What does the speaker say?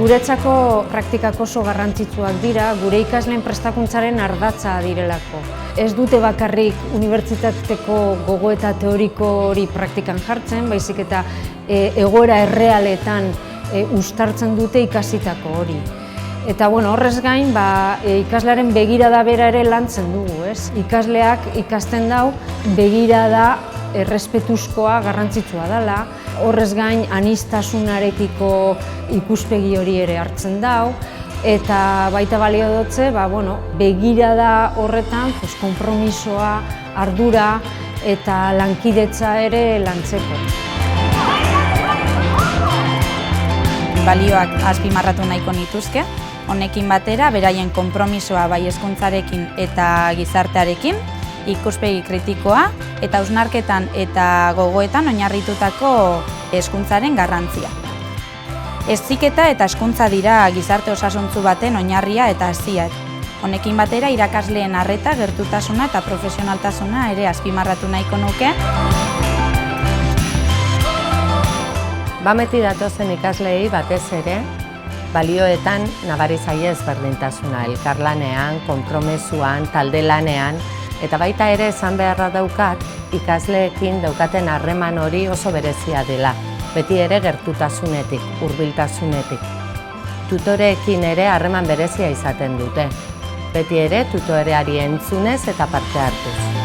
Guretzako praktikak oso garrantzitsuak dira, gure ikasleen prestakuntzaren ardatza direlako. Ez dute bakarrik unibertsitateko gogoeta teoriko hori praktikan jartzen, baizik eta egoera errealetan uztartzen dute ikasitako hori. Eta horrez gain, ikaslearen begirada bera ere lantzen dugu, ez? Ikasleak ikasten dau begirada errespetuzkoa garrantzitsua dela, horrez gain aniztasunarekiko ikuspegi hori ere hartzen dau, eta baita balio dutze, begirada horretan konpromisoa, ardura eta lankidetza ere lantzeko. Balioak azpimarratu nahiko nituzke, honekin batera beraien konpromisoa bai hezkuntzarekin eta gizartearekin, ikuspegi kritikoa eta hausnarketan eta gogoetan oinarritutako hezkuntzaren garrantzia. Heziketa eta hezkuntza dira gizarte osasuntsu baten oinarria eta hazia. Honekin batera irakasleen arreta, gertutasuna eta profesionaltasuna ere azpimarratu nahiko nuke. Bameti datozen ikasleei batez ere, balioetan nabari zaie ezberdintasuna, elkarlanean, konpromesuan, talde lanean, eta baita ere esan beharra daukat, ikasleekin daukaten harreman hori oso berezia dela, beti ere gertutasunetik, hurbiltasunetik. Tutoreekin ere harreman berezia izaten dute, beti ere tutoreari entzunez eta parte hartuz.